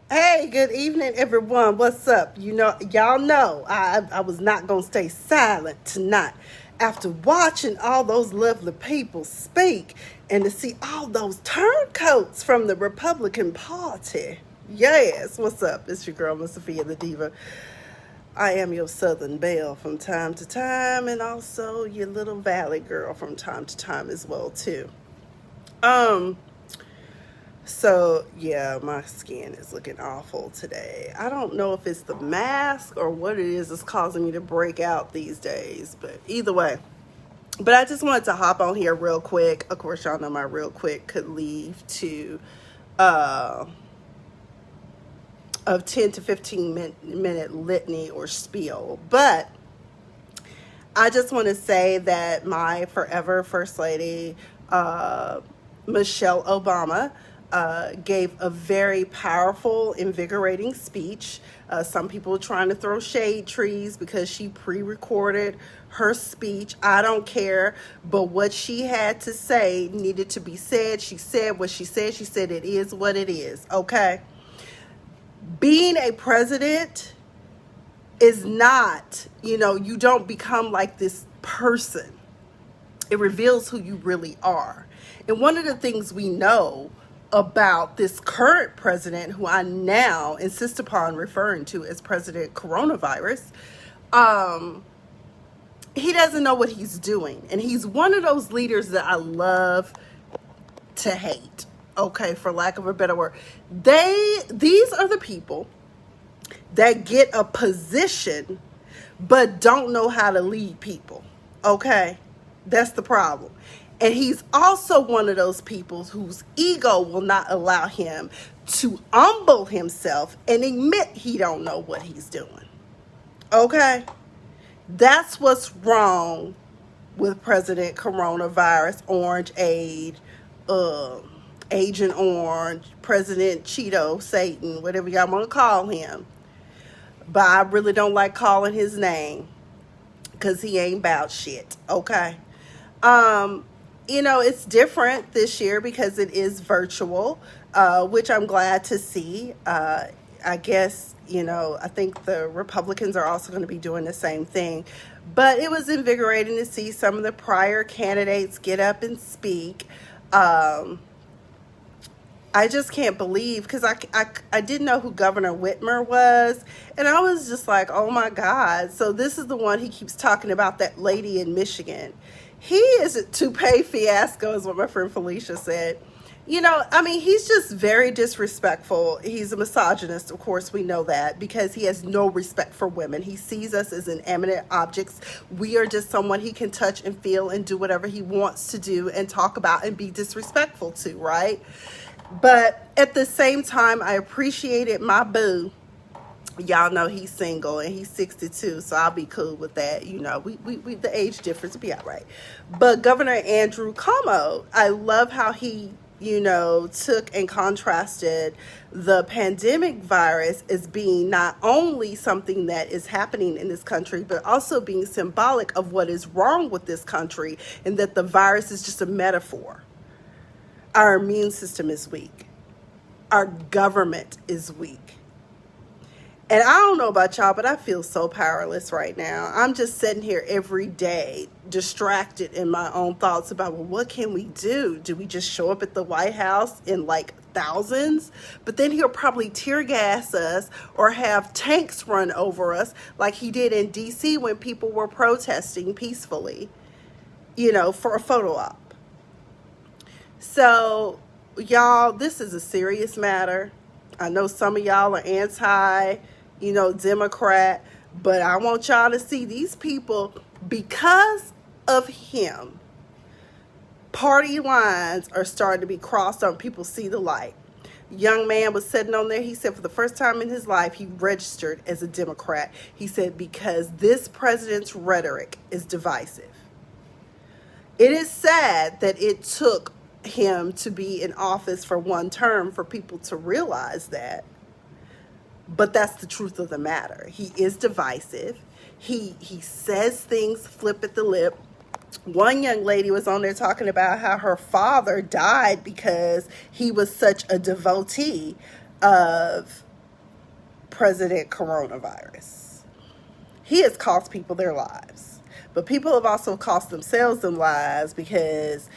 Hey, good evening, everyone. What's up? Y'all know I was not going to stay silent tonight. After watching all those lovely people speak and to see all those turncoats from the Republican Party. Yes, what's up? It's your girl, Miss Afiya the Diva. I am your Southern Belle from time to time, and also your little Valley girl from time to time as well, too. Um, So, yeah, my skin is looking awful today. I don't know if it's the mask or what it is that's causing me to break out these days, but either way. But I just wanted to hop on here real quick. Of course, y'all know my real quick could lead to uh, a 10 to 15 minute litany or spiel. But I just want to say that my forever First Lady, Michelle Obama, gave a very powerful, invigorating speech. Some people are trying to throw shade trees because she pre-recorded her speech. I don't care, but what she had to say needed to be said. She said what she said. She said it is what it is, okay? Being a president is not, you don't become like this person. It reveals who you really are. And one of the things we know about this current president, who I now insist upon referring to as President Coronavirus, he doesn't know what he's doing. And he's one of those leaders that I love to hate, okay, for lack of a better word. These are the people that get a position but don't know how to lead people, okay? That's the problem. And he's also one of those people whose ego will not allow him to humble himself and admit he don't know what he's doing. Okay? That's what's wrong with President Coronavirus, Orange Aid, Agent Orange, President Cheeto, Satan, whatever y'all want to call him. But I really don't like calling his name because he ain't about shit. Okay? It's different this year because it is virtual, which I'm glad to see. I guess, I think the Republicans are also going to be doing the same thing. But it was invigorating to see some of the prior candidates get up and speak. I just can't believe, because I didn't know who Governor Whitmer was, and I was just like, oh my God. So this is the one he keeps talking about, that lady in Michigan. He is a toupee fiasco, is what my friend Felicia said. He's just very disrespectful. He's a misogynist, of course, we know that, because he has no respect for women. He sees us as inanimate objects. We are just someone he can touch and feel and do whatever he wants to do and talk about and be disrespectful to, right? But at the same time, I appreciated my boo. Y'all know he's single and he's 62, so I'll be cool with that. We the age difference be all right. But Governor Andrew Cuomo, I love how he, took and contrasted the pandemic virus as being not only something that is happening in this country, but also being symbolic of what is wrong with this country, and that the virus is just a metaphor. Our immune system is weak. Our government is weak. And I don't know about y'all, but I feel so powerless right now. I'm just sitting here every day, distracted in my own thoughts about, well, what can we do? Do we just show up at the White House in like thousands? But then he'll probably tear gas us or have tanks run over us like he did in DC when people were protesting peacefully, for a photo op. So, y'all, this is a serious matter. I know some of y'all are anti, Democrat, but I want y'all to see these people, because of him, party lines are starting to be crossed on. People see the light. Young man was sitting on there. He said for the first time in his life, he registered as a Democrat. He said, because this president's rhetoric is divisive. It is sad that it took him to be in office for one term for people to realize that, but that's the truth of the matter. He is divisive. He says things flip at the lip. One young lady was on there talking about how her father died because he was such a devotee of President Coronavirus. He has cost people their lives. But people have also cost themselves their lives, because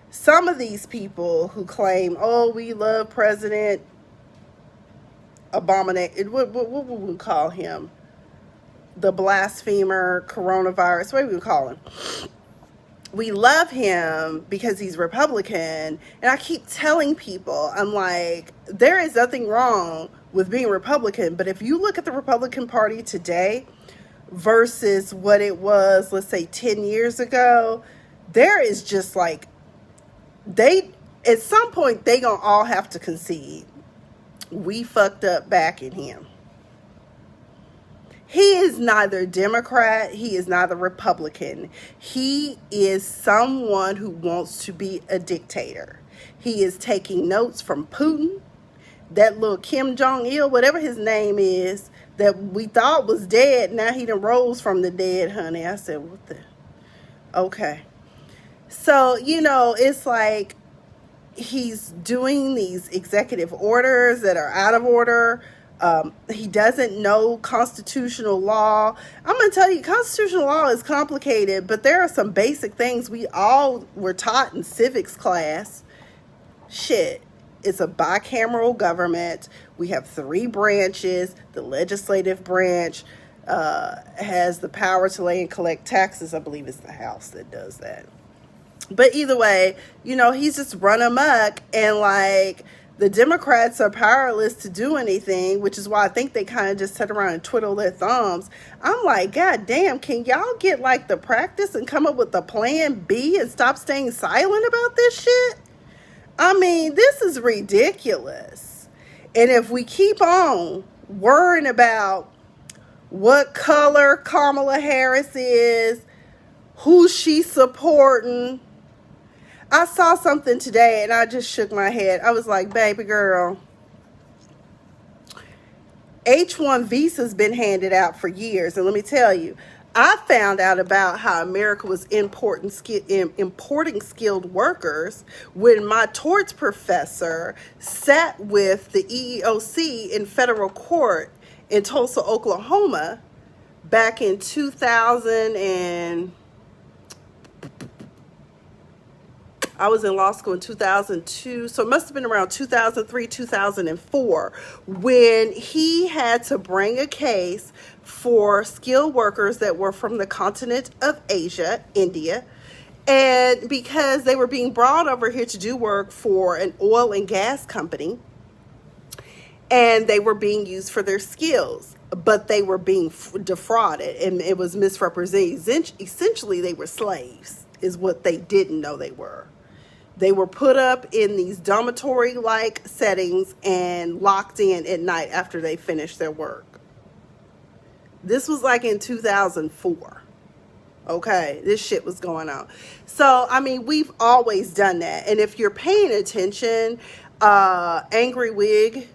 some of these people who claim, oh, we love President Abominate, what would we call him? The blasphemer, coronavirus, what do we call him? We love him because he's Republican. And I keep telling people, I'm like, there is nothing wrong with being Republican. But if you look at the Republican Party today versus what it was, let's say 10 years ago, there is just like, at some point, they gonna all have to concede. We fucked up backing him. He is neither Democrat, he is neither Republican. He is someone who wants to be a dictator. He is taking notes from Putin, that little Kim Jong-il, whatever his name is, that we thought was dead. Now he done rose from the dead, honey. I said, what the? Okay. So, it's like he's doing these executive orders that are out of order. He doesn't know constitutional law. I'm going to tell you, constitutional law is complicated, but there are some basic things we all were taught in civics class. Shit. It's a bicameral government. We have 3 branches. The legislative branch has the power to lay and collect taxes. I believe it's the House that does that. But either way, he's just run amok, and like the Democrats are powerless to do anything, which is why I think they kind of just sit around and twiddle their thumbs. I'm like, God damn, can y'all get like the practice and come up with a plan B and stop staying silent about this shit? I mean, this is ridiculous. And if we keep on worrying about what color Kamala Harris is, who she's supporting, I saw something today and I just shook my head. I was like, baby girl, H-1 visa's been handed out for years. And let me tell you, I found out about how America was importing skilled workers when my torts professor sat with the EEOC in federal court in Tulsa, Oklahoma back in 2000 and I was in law school in 2002, so it must have been around 2003, 2004, when he had to bring a case for skilled workers that were from the continent of Asia, India, and because they were being brought over here to do work for an oil and gas company, and they were being used for their skills, but they were being defrauded, and it was misrepresented. Essentially, they were slaves, is what they didn't know they were. They were put up in these dormitory-like settings and locked in at night after they finished their work. This was like in 2004. Okay, this shit was going on. So, I mean, we've always done that. And if you're paying attention, Angry Wig,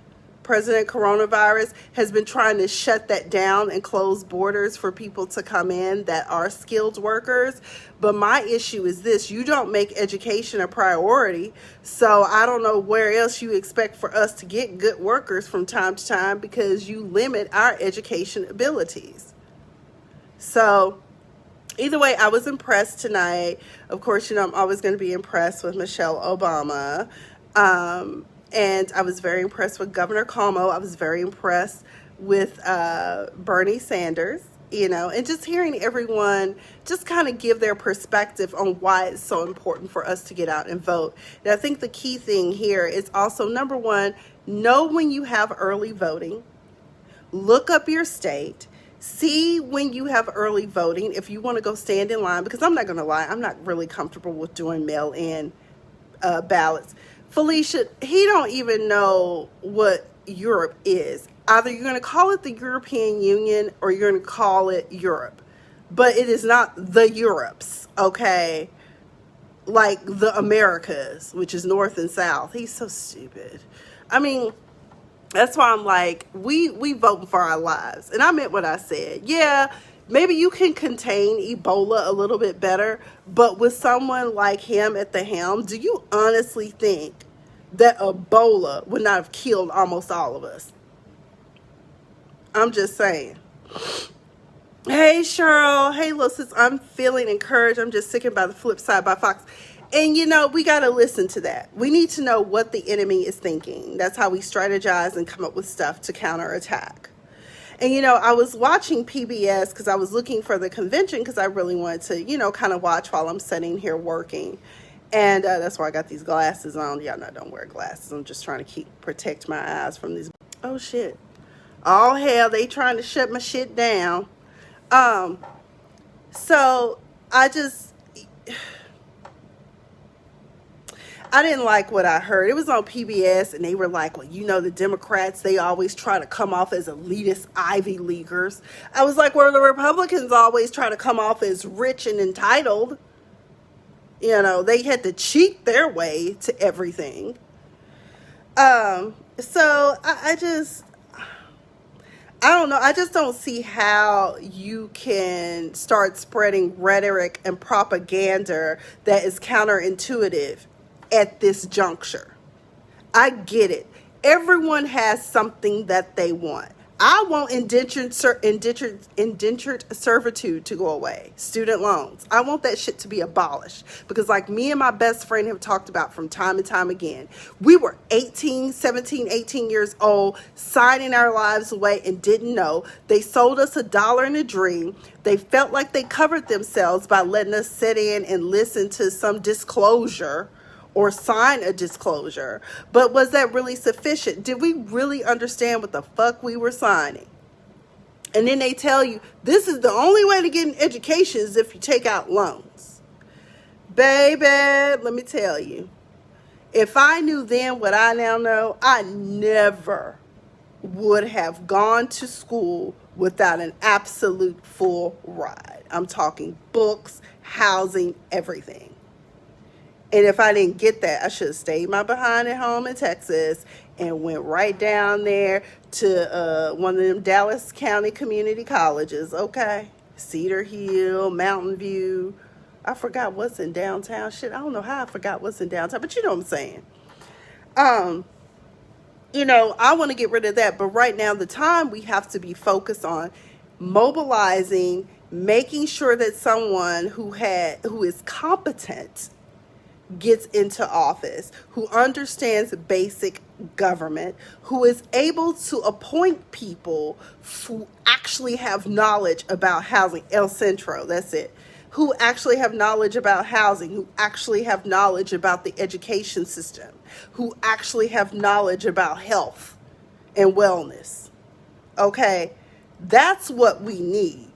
President Coronavirus, has been trying to shut that down and close borders for people to come in that are skilled workers. But my issue is this: you don't make education a priority. So I don't know where else you expect for us to get good workers from time to time, because you limit our education abilities. So either way, I was impressed tonight. Of course, I'm always going to be impressed with Michelle Obama. And I was very impressed with Governor Cuomo. I was very impressed with Bernie Sanders, and just hearing everyone just kind of give their perspective on why it's so important for us to get out and vote. And I think the key thing here is also, number one, know when you have early voting. Look up your state. See when you have early voting, if you want to go stand in line, because I'm not going to lie, I'm not really comfortable with doing mail-in ballots. Felicia, he don't even know what Europe is. Either you're going to call it the European Union or you're going to call it Europe. But it is not the Europes, okay? Like the Americas, which is North and South. He's so stupid. I mean, that's why I'm like, we voting for our lives. And I meant what I said. Yeah, maybe you can contain Ebola a little bit better, but with someone like him at the helm, do you honestly think that Ebola would not have killed almost all of us? I'm just saying. Hey, Cheryl. Hey, little sis. I'm feeling encouraged. I'm just sickened by the flip side by Fox. And, you know, we got to listen to that. We need to know what the enemy is thinking. That's how we strategize and come up with stuff to counterattack. And, you know, I was watching PBS because I was looking for the convention because I really wanted to, you know, kind of watch while I'm sitting here working. And that's why I got these glasses on. Y'all know I don't wear glasses. I'm just trying to protect my eyes from these. Oh, shit. Oh, hell, they trying to shut my shit down. So I didn't like what I heard. It was on PBS and they were like, well, you know, the Democrats, they always try to come off as elitist Ivy Leaguers. I was like, well, the Republicans always try to come off as rich and entitled. You know, they had to cheat their way to everything. So I don't know. I just don't see how you can start spreading rhetoric and propaganda that is counterintuitive at this juncture. I get it. Everyone has something that they want. I want indentured servitude to go away. Student loans. I want that shit to be abolished. Because like me and my best friend have talked about from time and time again, we were 17, 18 years old, signing our lives away and didn't know. They sold us $1 and a dream. They felt like they covered themselves by letting us sit in and listen to some disclosure or sign a disclosure. But was that really sufficient? Did we really understand what the fuck we were signing? And then they tell you, this is the only way to get an education is if you take out loans. Baby, let me tell you, if I knew then what I now know, I never would have gone to school without an absolute full ride. I'm talking books, housing, everything. And if I didn't get that, I should have stayed my behind at home in Texas and went right down there to one of them Dallas County community colleges, okay? Cedar Hill, Mountain View. I forgot what's in downtown. Shit, I don't know how I forgot what's in downtown, but you know what I'm saying. You know, I want to get rid of that. But right now, the time we have to be focused on mobilizing, making sure that someone who is competent gets into office, who understands basic government, who is able to appoint people who actually have knowledge about housing. El Centro, that's it. Who actually have knowledge about housing, who actually have knowledge about the education system, who actually have knowledge about health and wellness. Okay? That's what we need.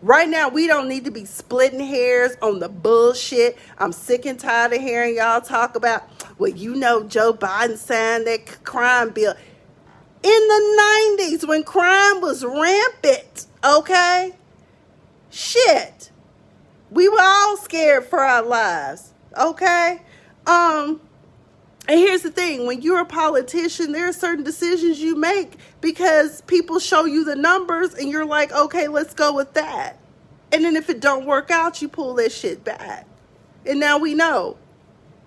Right now, we don't need to be splitting hairs on the bullshit. I'm sick and tired of hearing y'all talk about, well, you know, Joe Biden signed that crime bill. In the 90s, when crime was rampant, okay? Shit. We were all scared for our lives, okay? And here's the thing. When you're a politician, there are certain decisions you make because people show you the numbers and you're like, okay, let's go with that. And then if it don't work out, you pull that shit back. And now we know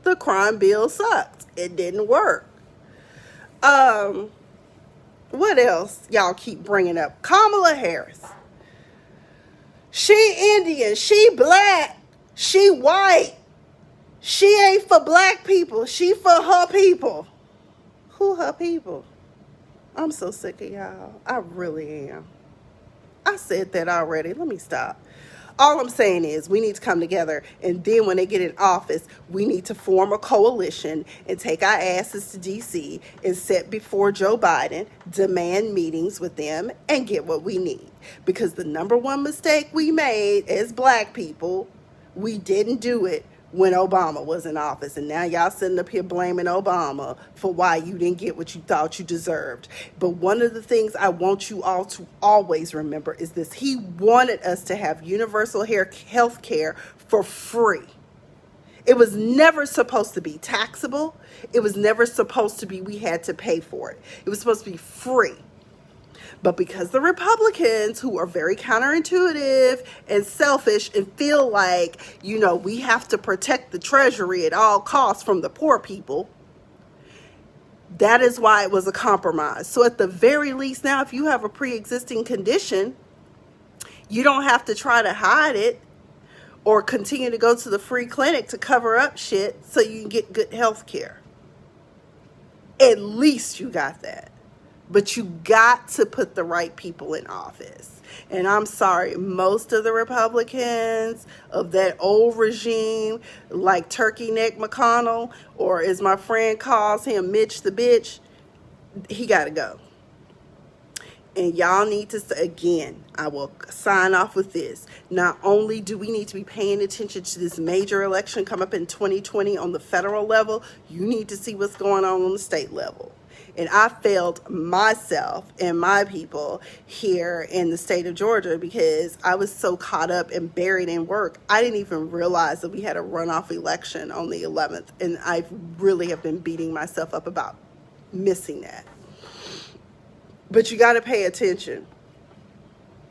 the crime bill sucked. It didn't work. What else y'all keep bringing up? Kamala Harris. She Indian. She black. She white. She ain't for black people. She for her people. Who her people? I'm so sick of y'all. I really am. I said that already. Let me stop. All I'm saying is we need to come together, and then when they get in office, we need to form a coalition and take our asses to D.C. and sit before Joe Biden, demand meetings with them, and get what we need. Because the number one mistake we made as black people, we didn't do it when Obama was in office. And now y'all sitting up here blaming Obama for why you didn't get what you thought you deserved. But one of the things I want you all to always remember is this. He wanted us to have universal health care for free. It was never supposed to be taxable. It was never supposed to be we had to pay for it. It was supposed to be free. But because the Republicans, who are very counterintuitive and selfish and feel like, you know, we have to protect the treasury at all costs from the poor people, That is why it was a compromise. So at the very least now, if you have a pre-existing condition, you don't have to try to hide it or continue to go to the free clinic to cover up shit so you can get good health care. At least you got that. But you got to put the right people in office. And I'm sorry, most of the Republicans of that old regime, like Turkey Neck McConnell, or as my friend calls him, Mitch the bitch, he got to go. And y'all need to, again, I will sign off with this. Not only do we need to be paying attention to this major election come up in 2020 on the federal level, you need to see what's going on the state level. And I failed myself and my people here in the state of Georgia because I was so caught up and buried in work. I didn't even realize that we had a runoff election on the 11th. And I really have been beating myself up about missing that. But you got to pay attention.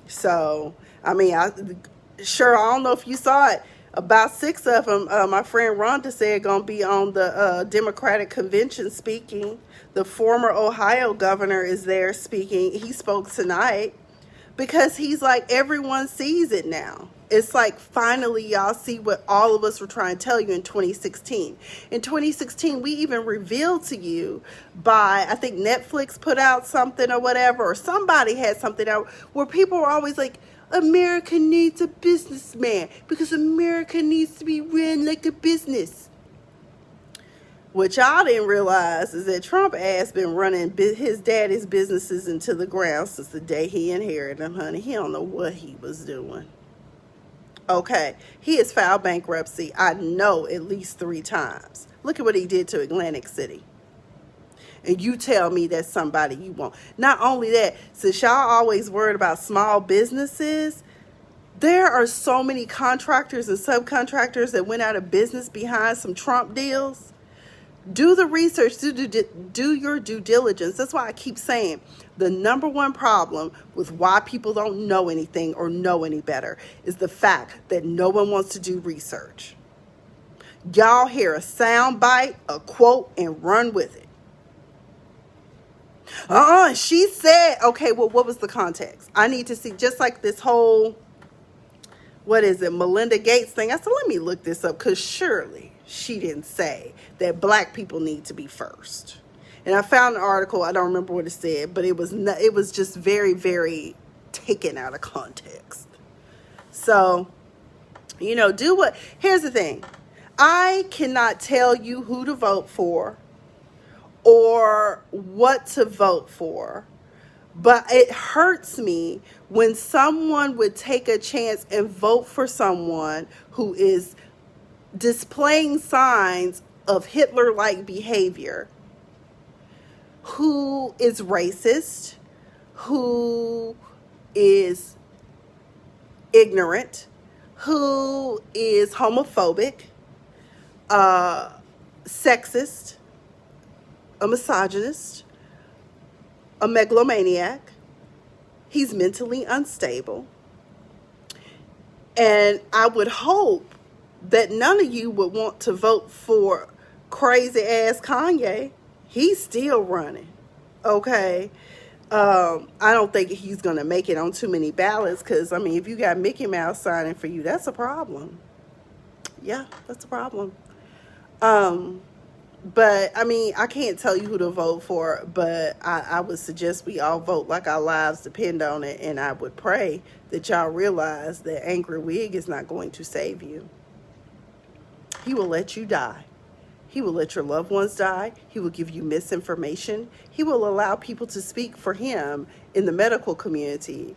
So, I mean, I don't know if you saw it. About 6 of them, my friend Rhonda said, going to be on the Democratic convention speaking. The former Ohio governor is there speaking. He spoke tonight because he's like, everyone sees it now. It's like, finally, y'all see what all of us were trying to tell you in 2016. In 2016, we even revealed to you by, I think Netflix put out something or whatever, or somebody had something out where people were always like, America needs a businessman because America needs to be run like a business. What y'all didn't realize is that Trump ass been running his daddy's businesses into the ground since the day he inherited them, honey. He don't know what he was doing. Okay, he has filed bankruptcy, I know, at least 3 times. Look at what he did to Atlantic City. And you tell me that's somebody you want. Not only that, since y'all always worried about small businesses, there are so many contractors and subcontractors that went out of business behind some Trump deals. Do the research, do your due diligence. That's why I keep saying the number one problem with why people don't know anything or know any better is the fact that no one wants to do research. Y'all hear a sound bite, a quote, and run with it. She said, okay, well, what was the context? I need to see, just like this whole, Melinda Gates thing. I said, let me look this up, because surely she didn't say that black people need to be first. And I found an article, I don't remember what it said, but it was just very, very taken out of context. So, here's the thing. I cannot tell you who to vote for or what to vote for, but it hurts me when someone would take a chance and vote for someone who is displaying signs of Hitler-like behavior, who is racist, who is ignorant, who is homophobic, sexist, a misogynist, a megalomaniac. He's mentally unstable. And I would hope that none of you would want to vote for crazy ass Kanye. He's still running. Okay. I don't think he's going to make it on too many ballots because, if you got Mickey Mouse signing for you, that's a problem. Yeah, that's a problem. But, I can't tell you who to vote for, but I would suggest we all vote like our lives depend on it, and I would pray that y'all realize that Angry Wig is not going to save you. He will let you die. He will let your loved ones die. He will give you misinformation. He will allow people to speak for him in the medical community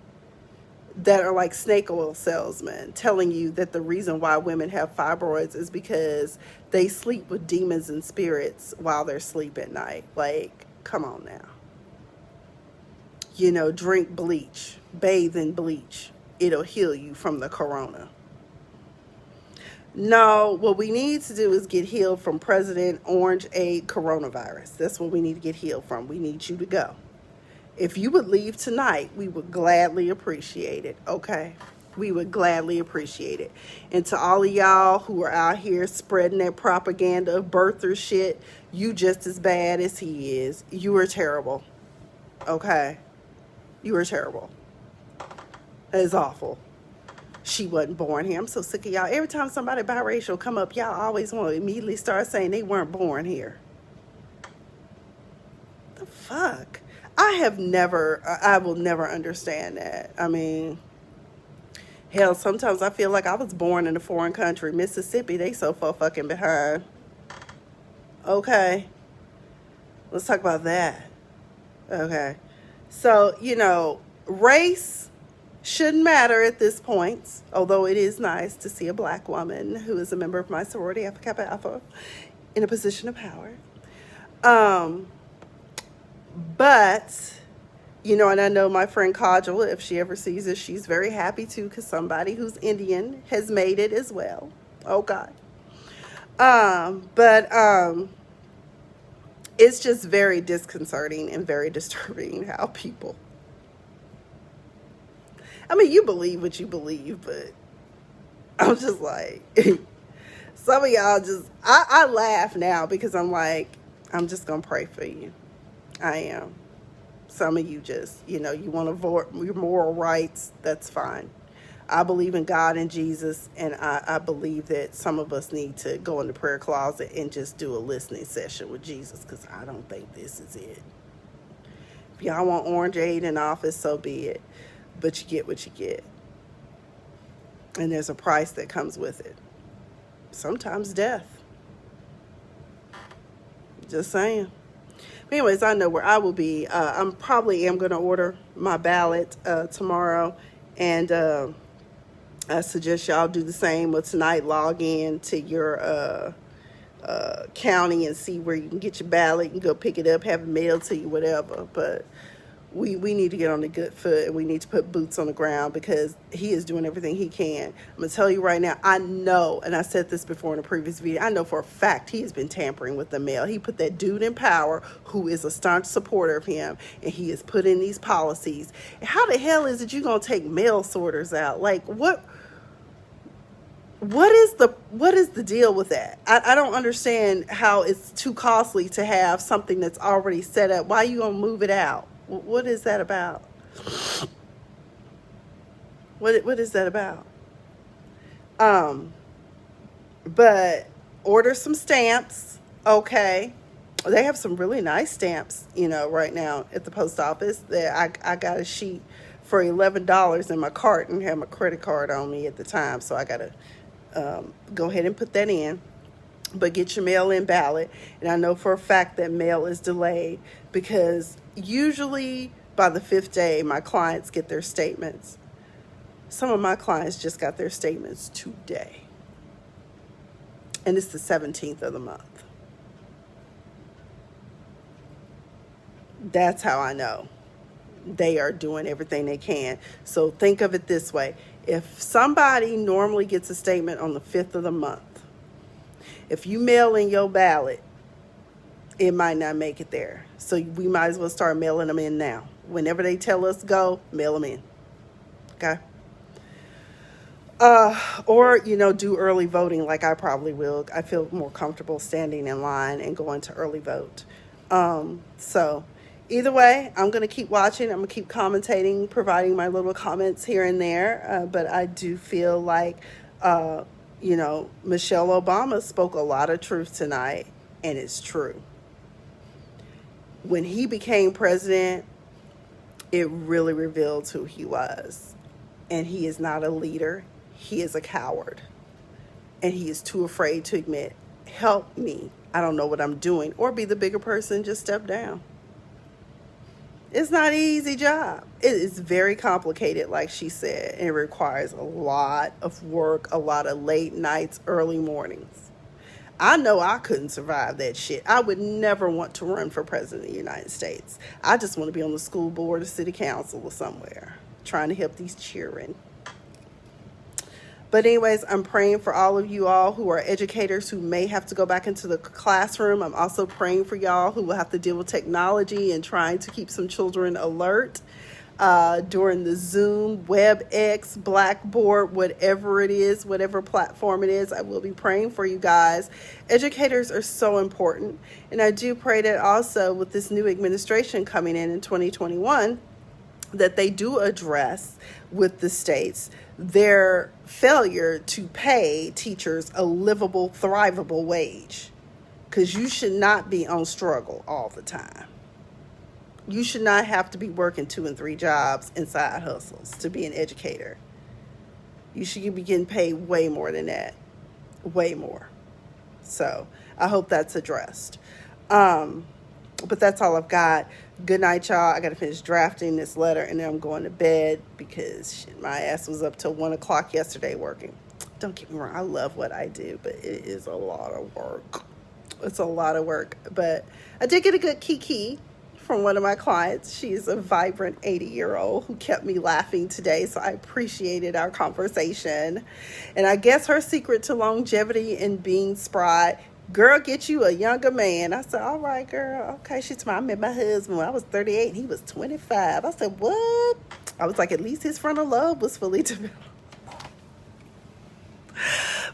that are like snake oil salesmen, telling you that the reason why women have fibroids is because they sleep with demons and spirits while they're asleep at night. Like, come on now. Drink bleach, bathe in bleach. It'll heal you from the corona. No, what we need to do is get healed from President Orange Aid coronavirus. That's what we need to get healed from. We need you to go. If you would leave tonight, we would gladly appreciate it. Okay. We would gladly appreciate it. And to all of y'all who are out here spreading that propaganda of birther shit, you just as bad as he is. You are terrible. Okay? You are terrible. That is awful. She wasn't born here. I'm so sick of y'all. Every time somebody biracial come up, y'all always want to immediately start saying they weren't born here. The fuck? I will never understand that. I mean, hell, sometimes I feel like I was born in a foreign country. Mississippi, they so far fucking behind. Okay. Let's talk about that. Okay. So, race shouldn't matter at this point, although it is nice to see a black woman who is a member of my sorority, Alpha Kappa Alpha, in a position of power. But, and I know my friend Kajal, if she ever sees this, she's very happy too, because somebody who's Indian has made it as well. Oh, God. It's just very disconcerting and very disturbing how people... I mean, you believe what you believe, but I'm just like... some of y'all just... I laugh now because I'm like, I'm just going to pray for you. I am. Some of you just, you want to vote your moral rights. That's fine. I believe in God and Jesus, and I believe that some of us need to go in the prayer closet and just do a listening session with Jesus, because I don't think this is it. If y'all want Orange Aid in office, so be it. But you get what you get. And there's a price that comes with it. Sometimes death. Just saying. Anyways, I know where I will be. I'm probably going to order my ballot tomorrow, and I suggest y'all do the same. But tonight, log in to your county and see where you can get your ballot. You can go pick it up, have it mailed to you, whatever. But we need to get on the good foot, and we need to put boots on the ground, because he is doing everything he can. I'm going to tell you right now, I know, and I said this before in a previous video, I know for a fact he has been tampering with the mail. He put that dude in power who is a staunch supporter of him, and he has put in these policies. How the hell is it you going to take mail sorters out? Like, what is the deal with that? I don't understand how it's too costly to have something that's already set up. Why are you going to move it out? What is that about? What is that about? But order some stamps, okay? They have some really nice stamps, right now at the post office. I got a sheet for $11 in my cart and had my credit card on me at the time, so I got to go ahead and put that in. But get your mail-in ballot. And I know for a fact that mail is delayed, because usually by the 5th day, my clients get their statements. Some of my clients just got their statements today. And it's the 17th of the month. That's how I know they are doing everything they can. So think of it this way. If somebody normally gets a statement on the 5th of the month, if you mail in your ballot, it might not make it there. So we might as well start mailing them in now. Whenever they tell us go, mail them in. Okay? Or, do early voting like I probably will. I feel more comfortable standing in line and going to early vote. So either way, I'm going to keep watching. I'm going to keep commentating, providing my little comments here and there. But I do feel like, Michelle Obama spoke a lot of truth tonight, and it's true. When he became president, it really revealed who he was. And he is not a leader. He is a coward. And he is too afraid to admit, help me, I don't know what I'm doing. Or be the bigger person, just step down. It's not an easy job. It is very complicated, like she said. And it requires a lot of work, a lot of late nights, early mornings. I know I couldn't survive that shit. I would never want to run for president of the United States. I just want to be on the school board or city council or somewhere, trying to help these children. But anyways, I'm praying for all of you all who are educators who may have to go back into the classroom. I'm also praying for y'all who will have to deal with technology and trying to keep some children alert. during the Zoom, WebEx, Blackboard, whatever it is, whatever platform it is. I will be praying for you guys. Educators are so important. And I do pray that also with this new administration coming in 2021, that they do address with the states their failure to pay teachers a livable, thrivable wage. Because you should not be on struggle all the time. You should not have to be working 2 and 3 jobs and side hustles to be an educator. You should be getting paid way more than that. Way more. So I hope that's addressed. But that's all I've got. Good night, y'all. I got to finish drafting this letter and then I'm going to bed because shit, my ass was up till 1 o'clock yesterday working. Don't get me wrong. I love what I do, but it is a lot of work. It's a lot of work. But I did get a good kiki from one of my clients. She's a vibrant 80-year-old who kept me laughing today. So I appreciated our conversation. And I guess her secret to longevity and being spry, girl, get you a younger man. I said, all right, girl. Okay. She told me, I met my husband when I was 38 and he was 25. I said, what? I was like, at least his frontal lobe was fully developed.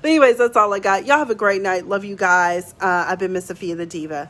But anyways, that's all I got. Y'all have a great night. Love you guys. I've been Miss Afiya the Diva.